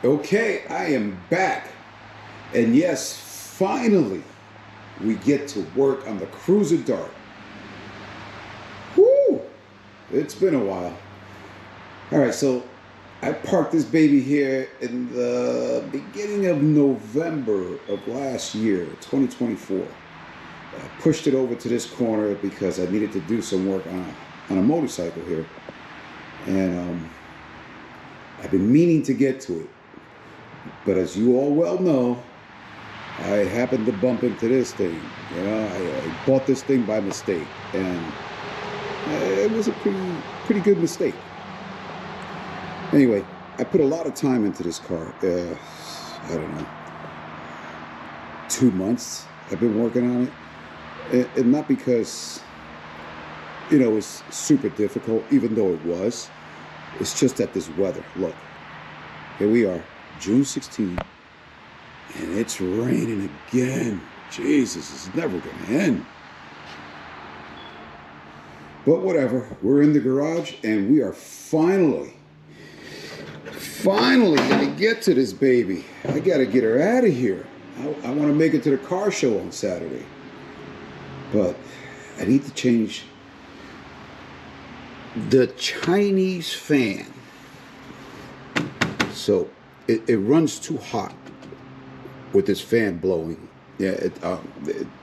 Okay, I am back. And yes, finally, we get to work on the Cruiser Dart. Woo! It's been a while. All right, so I parked this baby here in the beginning of November of last year, 2024. I pushed it over to this corner because I needed to do some work on a motorcycle here. And I've been meaning to get to it. But as you all well know, I happened to bump into this thing. You know, I bought this thing by mistake, and it was a pretty good mistake. Anyway, I put a lot of time into this car. I don't know, 2 months I've been working on it, and not because it was super difficult, even though it was. It's just that this weather. Look, here we are. June 16th, and it's raining again. Jesus, it's never going to end. But whatever, we're in the garage, and we are finally going to get to this baby. I got to get her out of here. I want to make it to the car show on Saturday. But I need to change the Chinese fan. So it runs too hot with this fan blowing. Yeah,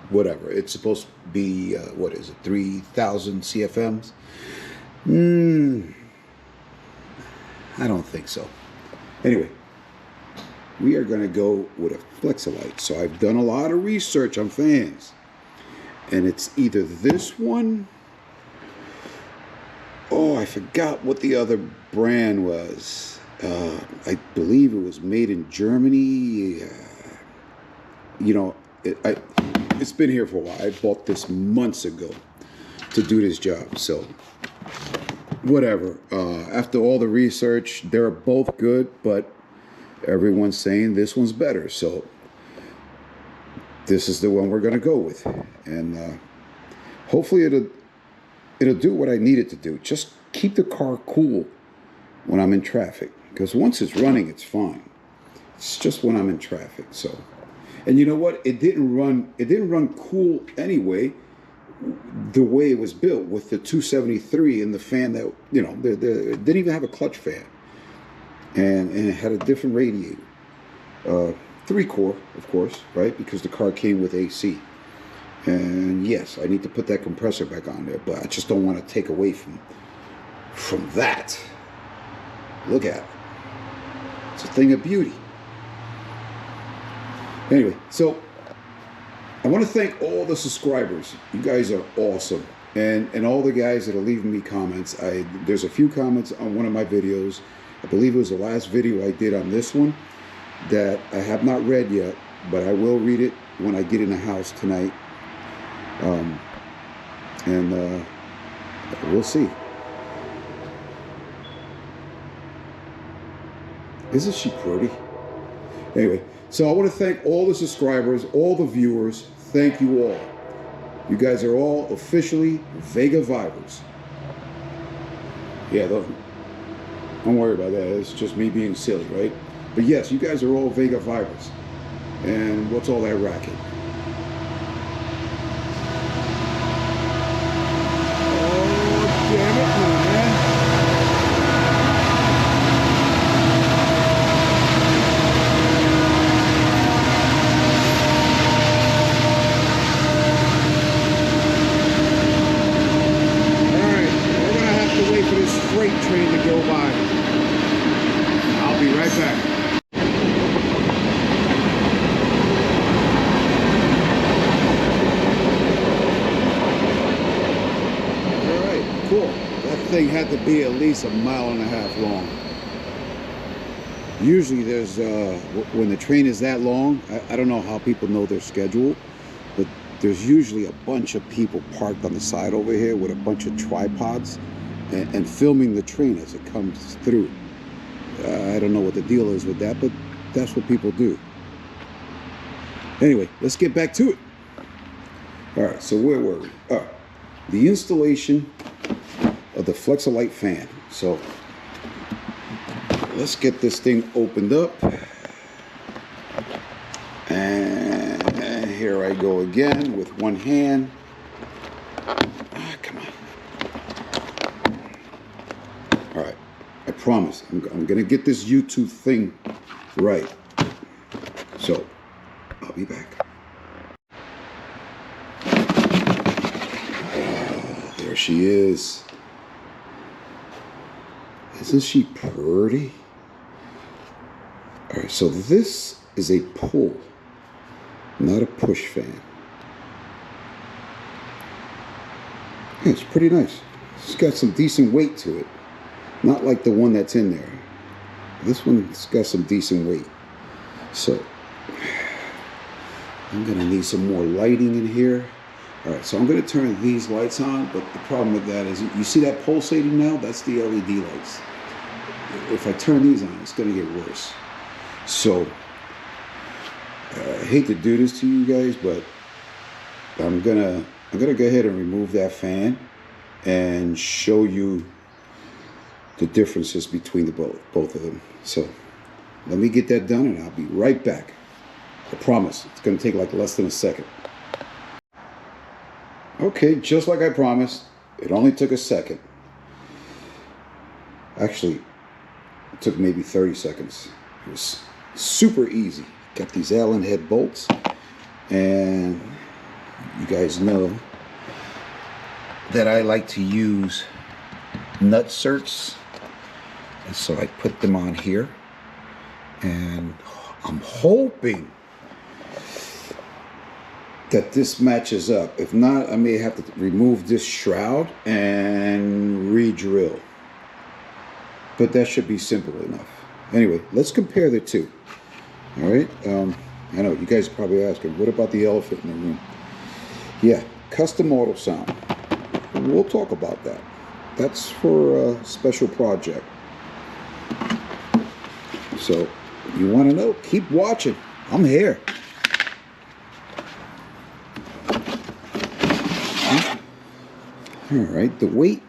whatever. It's supposed to be, 3,000 CFMs? I don't think so. Anyway, we are going to go with a Flex-A-lite. So I've done a lot of research on fans. And it's either this one. Oh, I forgot what the other brand was. I believe it was made in Germany. It's been here for a while. I bought this months ago to do this job. So, whatever. After all the research, they're both good, but everyone's saying this one's better. So, this is the one we're going to go with. And hopefully it'll do what I need it to do. Just keep the car cool when I'm in traffic. Because once it's running, it's fine. It's just when I'm in traffic. So, and you know what? It didn't run cool anyway. The way it was built with the 273 and the fan that it didn't even have a clutch fan, and it had a different radiator, 3-core, of course, right? Because the car came with AC. And yes, I need to put that compressor back on there, but I just don't want to take away from that. Look at it. It's a thing of beauty. Anyway, so I want to thank all the subscribers. You guys are awesome. And all the guys that are leaving me comments. There's a few comments on one of my videos. I believe it was the last video I did on this one that I have not read yet, but I will read it when I get in the house tonight. We'll see. Isn't she pretty? Anyway, so I want to thank all the subscribers, all the viewers. Thank you all. You guys are all officially Vega Vibers. Yeah, don't worry about that. It's just me being silly, right? But yes, you guys are all Vega Vibers. And what's all that racket? Damn it, man. Alright, we're gonna have to wait for this freight train to go by. I'll be right back. Cool. That thing had to be at least 1.5 miles long. Usually there's, when the train is that long, I don't know how people know their schedule, but there's usually a bunch of people parked on the side over here with a bunch of tripods and filming the train as it comes through. I don't know what the deal is with that, but that's what people do. Anyway, let's get back to it. All right, so where were we? The installation of the Flex-A-lite fan. So let's get this thing opened up. And here I go again with one hand. Come on. All right, I promise I'm gonna get this YouTube thing right. So, I'll be back. There she is. Isn't she pretty? All right, so this is a pull, not a push fan. Yeah, it's pretty nice. It's got some decent weight to it. Not like the one that's in there. This one's got some decent weight. So, I'm gonna need some more lighting in here. All right, so I'm gonna turn these lights on, but the problem with that is, you see that pulsating now? That's the LED lights. If I turn these on, it's gonna get worse. So, I hate to do this to you guys, but I'm gonna go ahead and remove that fan and show you the differences between the both of them. So, let me get that done and I'll be right back. I promise, it's gonna take like less than a second. Okay, just like I promised, it only took a second. Actually, it took maybe 30 seconds. It was super easy. Got these Allen head bolts, and you guys know that I like to use nut certs, and so I put them on here, and I'm hoping that this matches up. If not, I may have to remove this shroud and re-drill. But that should be simple enough. Anyway, let's compare the two. All right. I know you guys are probably asking, what about the elephant in the room? Yeah, custom auto sound. We'll talk about that. That's for a special project. So, you want to know? Keep watching. I'm here. All right, the weight.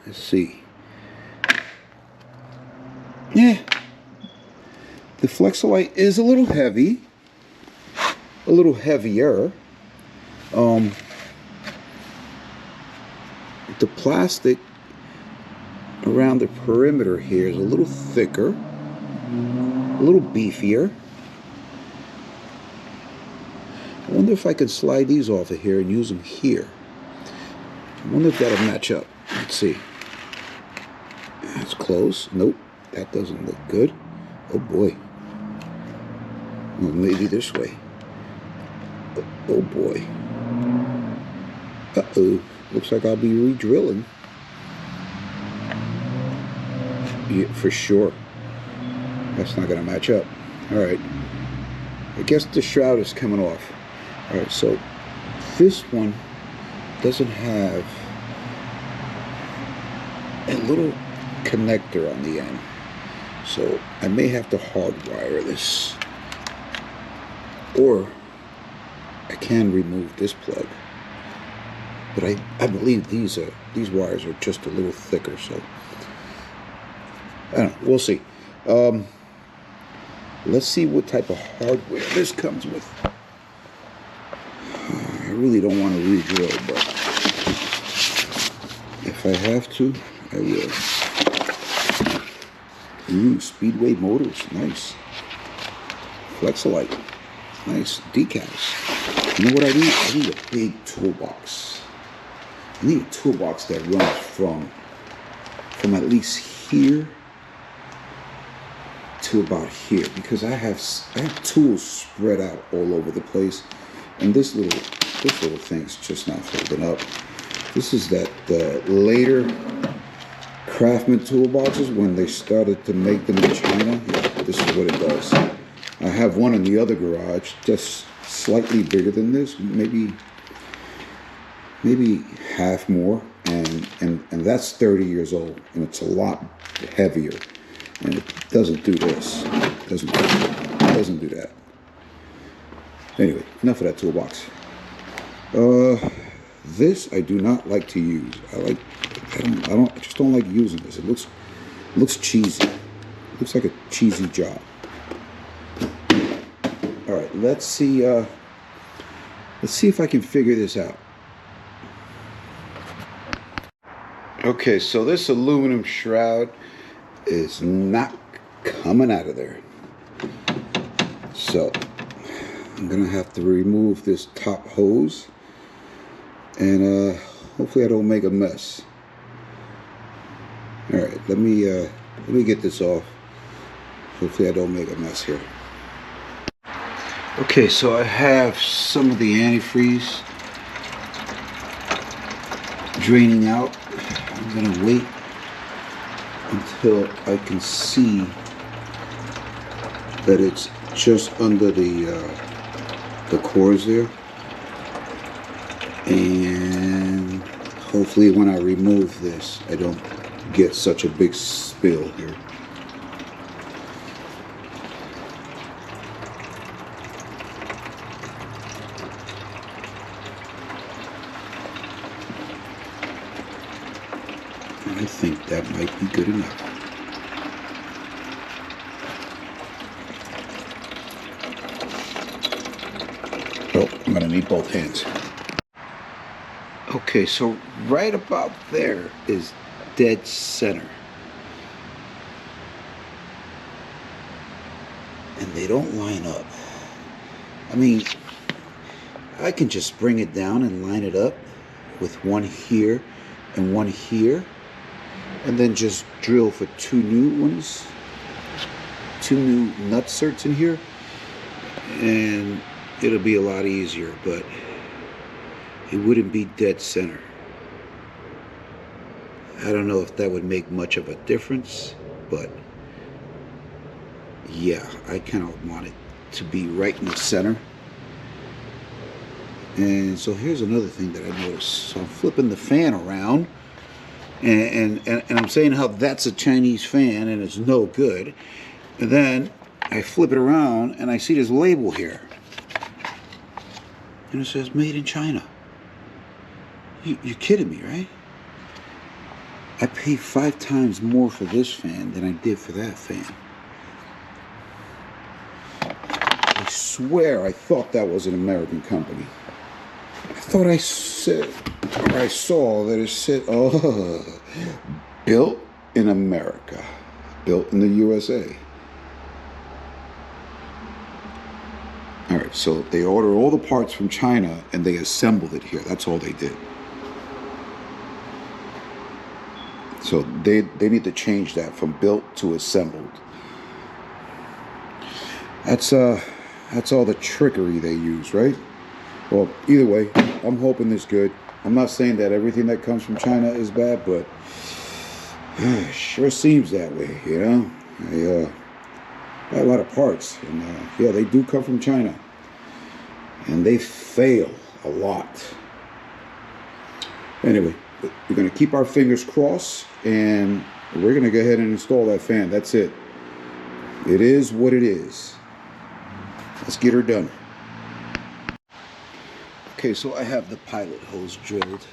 Let's see. Yeah, the Flex-A-lite is a little heavy, a little heavier. The plastic around the perimeter here is a little thicker, a little beefier. I wonder if I could slide these off of here and use them here. I wonder if that'll match up. Let's see. That's close. Nope, that doesn't look good. Oh boy. Well, maybe this way. Oh boy. Uh-oh. Looks like I'll be re-drilling. Yeah, for sure. That's not going to match up. All right. I guess the shroud is coming off. All right, so this one doesn't have a little connector on the end. So I may have to hardwire this. Or I can remove this plug. But I believe these wires are just a little thicker, so I don't know, we'll see. Let's see what type of hardware this comes with. I really don't want to re-drill, but if I have to, I will. Speedway motors, nice. Flex-A-lite, nice. Decals. You know what I need? I need a big toolbox. I need a toolbox that runs from at least here to about here, because I have tools spread out all over the place, and this little thing's just not holding up. This is that later Craftsman toolboxes when they started to make them in China. Yeah, this is what it does. I have one in the other garage, just slightly bigger than this, maybe half more, and that's 30 years old, and it's a lot heavier, and it doesn't do this. It doesn't do that. Anyway, enough of that toolbox. This I do not like to use. I just don't like using this. It Looks cheesy. Looks like a cheesy job. All right, let's see if I can figure this out. Okay, so this aluminum shroud is not coming out of there. So I'm gonna have to remove this top hose, and hopefully I don't make a mess. All right, let me get this off. Hopefully I don't make a mess here. Okay, so I have some of the antifreeze draining out. I'm gonna wait until I can see that it's just under the cores there, and hopefully when I remove this I don't get such a big spill here. And I think that might be good enough. Oh, I'm gonna need both hands. Okay, so right about there is dead center. And they don't line up. I mean, I can just bring it down and line it up with one here and one here, and then just drill for two new ones, two new nutserts in here, and it'll be a lot easier, but it wouldn't be dead center. I don't know if that would make much of a difference, but yeah, I kind of want it to be right in the center. And so here's another thing that I noticed. So I'm flipping the fan around, and I'm saying how that's a Chinese fan and it's no good. And then I flip it around and I see this label here, and it says made in China. You're kidding me, right? I paid 5 times more for this fan than I did for that fan. I swear I thought that was an American company. I thought I said, or I saw that it said, oh, built in America, built in the USA. All right, so they ordered all the parts from China and they assembled it here. That's all they did. So they need to change that from built to assembled. That's all the trickery they use, right? Well, either way, I'm hoping this good. I'm not saying that everything that comes from China is bad, but it sure seems that way, you know? I buy a lot of parts, and yeah, they do come from China, and they fail a lot. Anyway, we're going to keep our fingers crossed, and we're going to go ahead and install that fan. That's it. It is what it is. Let's get her done. Okay, so I have the pilot hose drilled.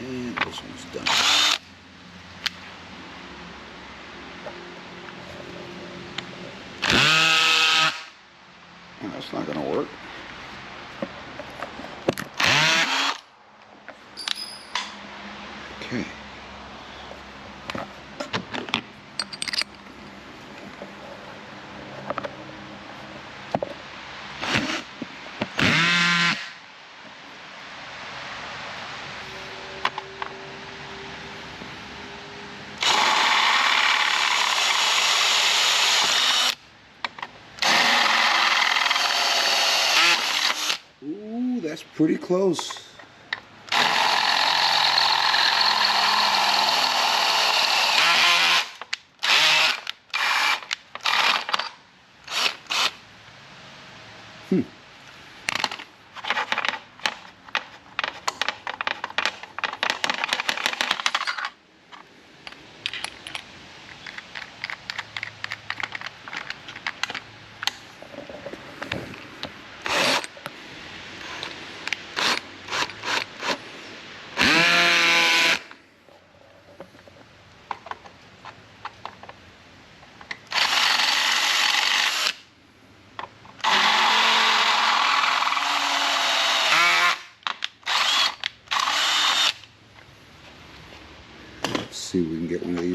And this one's done. And that's not going to work. Okay. Ooh, that's pretty close.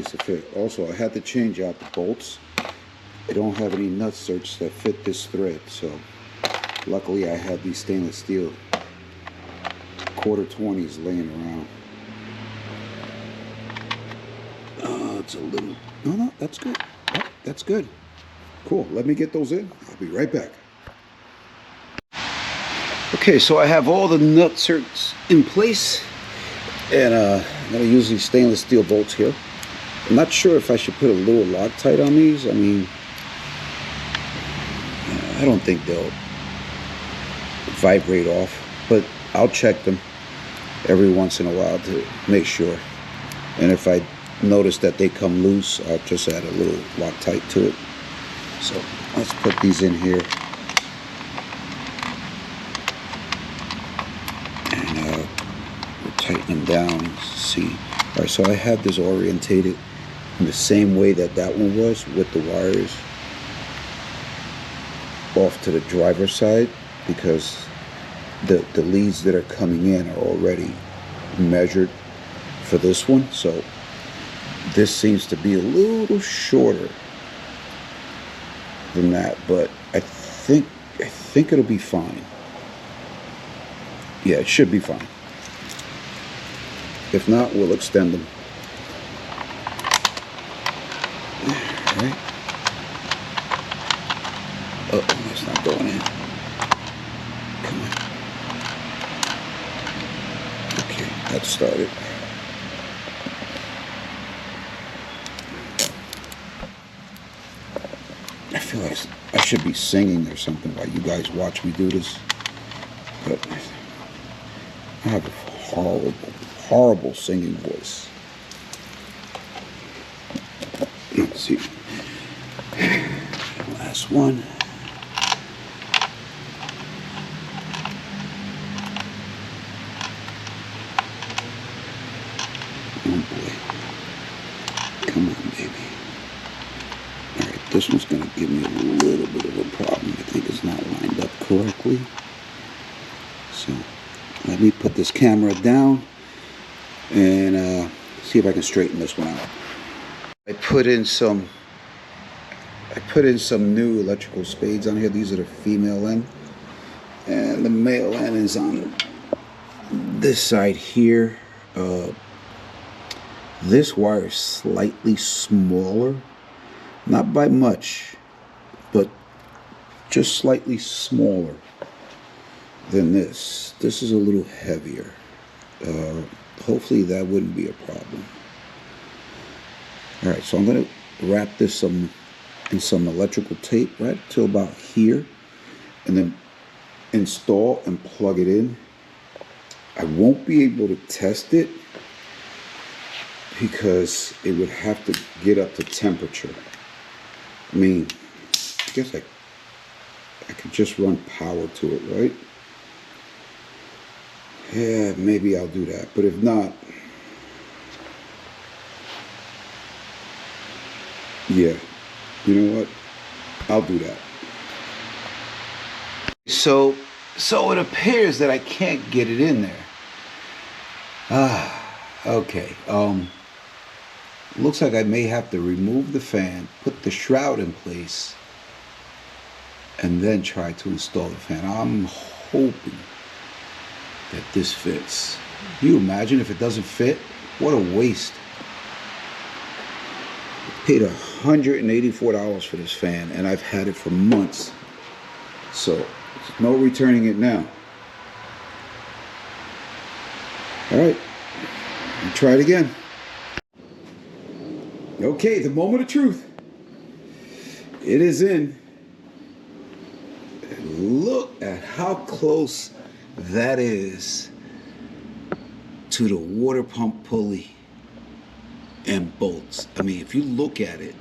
seems to fit. Also, I had to change out the bolts. I don't have any nut certs that fit this thread, so luckily I had these stainless steel quarter 20s laying around. It's a little, no, that's good. Oh, that's good. Cool, let me get those in. I'll be right back. Okay, so I have all the nut certs in place, and I'm going to use these stainless steel bolts here. I'm not sure if I should put a little Loctite on these. I mean, I don't think they'll vibrate off, but I'll check them every once in a while to make sure. And if I notice that they come loose, I'll just add a little Loctite to it. So let's put these in here. And we'll tighten them down and see. All right, so I have this orientated in the same way that that one was, with the wires off to the driver's side, because the leads that are coming in are already measured for this one. So this seems to be a little shorter than that, but I think it'll be fine. Yeah, it should be fine. If not, we'll extend them. All right. Oh, it's not going in. Come on. Okay, that started. I feel like I should be singing or something while you guys watch me do this, but I have a horrible singing voice. Let's see. Last one. Oh boy. Come on, baby. Alright, this one's going to give me a little bit of a problem. I think it's not lined up correctly. So, let me put this camera down and see if I can straighten this one out. I put in some new electrical spades on here. These are the female end, and the male end is on this side here. This wire is slightly smaller, not by much, but just slightly smaller than this. This is a little heavier. Hopefully that wouldn't be a problem. All right, so I'm going to wrap this in some electrical tape right till about here, and then install and plug it in. I won't be able to test it because it would have to get up to temperature. I mean, I guess I could just run power to it, right? Yeah, maybe I'll do that, but if not, yeah, you know what? I'll do that. So it appears that I can't get it in there. Okay. Looks like I may have to remove the fan, put the shroud in place, and then try to install the fan. I'm hoping that this fits. Can you imagine if it doesn't fit? What a waste. I paid $184 for this fan, and I've had it for months. So, no returning it now. Alright, try it again. Okay, the moment of truth. It is in. Look at how close that is to the water pump pulley and bolts. I mean, if you look at it,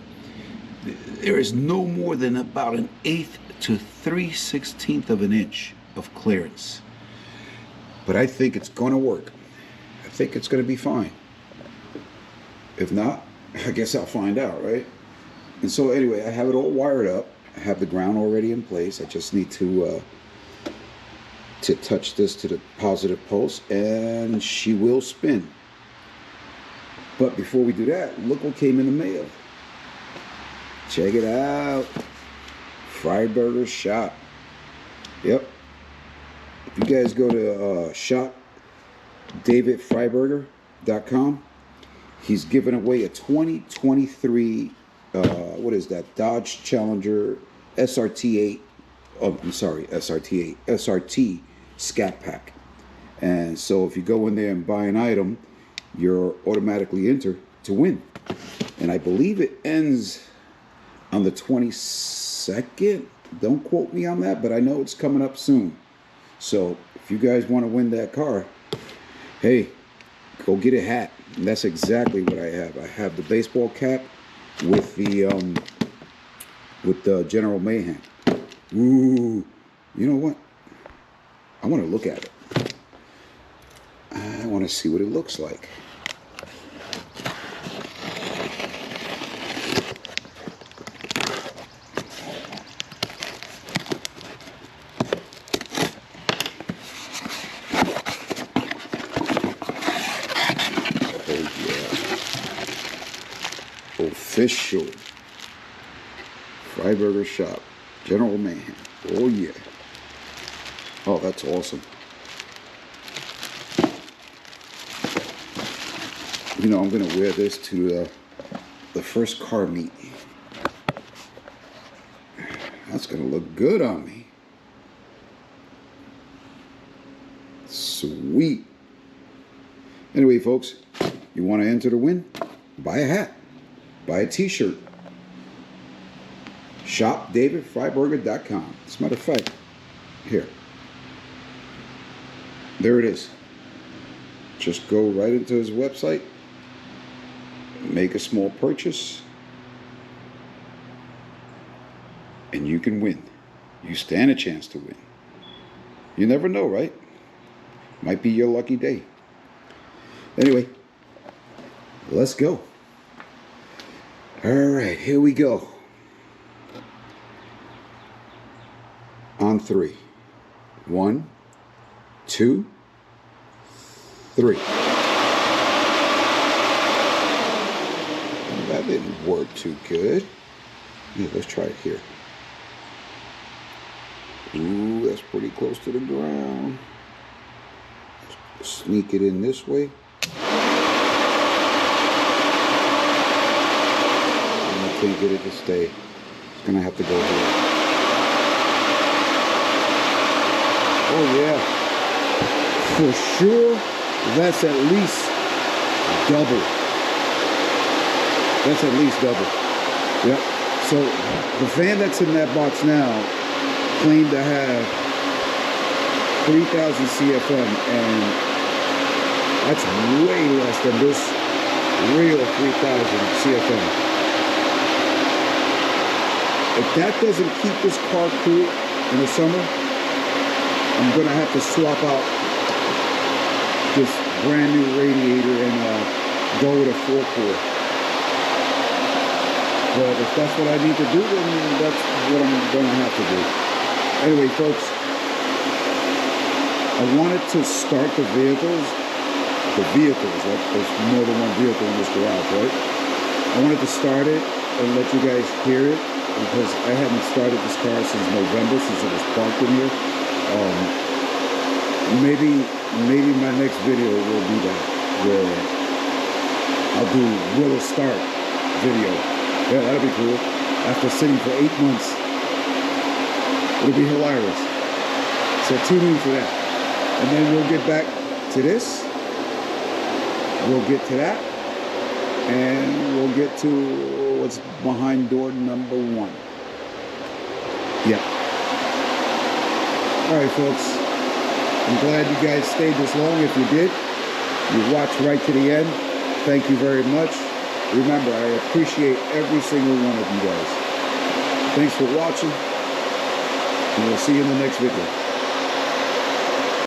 there is no more than about 1/8 to 3/16 of an inch of clearance. But I think it's going to work. I think it's going to be fine. If not, I guess I'll find out, right? And so anyway, I have it all wired up. I have the ground already in place. I just need to touch this to the positive pulse, and she will spin. But before we do that, look what came in the mail. Check it out. Freiburger Shop. Yep. If you guys go to shopdavidfreiburger.com, he's giving away a 2023, what is that? Dodge Challenger SRT8. Oh, I'm sorry, SRT8. SRT Scat Pack. And so if you go in there and buy an item, you're automatically entered to win. And I believe it ends on the 22nd. Don't quote me on that, but I know it's coming up soon. So if you guys want to win that car, hey, go get a hat. And that's exactly what I have. I have the baseball cap with the General Mayhem. Ooh, you know what? I want to look at it. I want to see what it looks like. Official Freiburger Shop, General Mayhem. Oh yeah. Oh, that's awesome. You know, I'm gonna wear this to the first car meet. That's gonna look good on me. Sweet. Anyway, folks, you want to enter to win? Buy a hat. Buy a t-shirt. ShopDavidFreiburger.com. As a matter of fact, here. There it is. Just go right into his website. Make a small purchase. And you can win. You stand a chance to win. You never know, right? Might be your lucky day. Anyway, let's go. All right, here we go. On 3. 1, 2, 3. That didn't work too good. Yeah, let's try it here. Ooh, that's pretty close to the ground. Let's sneak it in this way. Can't get it to stay. It's gonna have to go here. Oh yeah, for sure. That's at least double. That's at least double. Yep. So the fan that's in that box now claimed to have 3,000 CFM, and that's way less than this real 3,000 CFM. If that doesn't keep this car cool in the summer, I'm going to have to swap out this brand new radiator and go with a 4-core. But if that's what I need to do, then that's what I'm going to have to do. Anyway, folks, I wanted to start the vehicles. There's more than one vehicle in this garage, right? I wanted to start it and let you guys hear it, because I hadn't started this car since November, since it was parked in here. Maybe my next video will be that, where I'll do will it start video. Yeah, that'll be cool. After sitting for 8 months, it'll be hilarious. So tune in for that, and then we'll get back to this. We'll get to that, and we'll get to what's behind door number 1. Yeah. All right, folks. I'm glad you guys stayed this long. If you did, you watched right to the end. Thank you very much. Remember, I appreciate every single one of you guys. Thanks for watching, and we'll see you in the next video.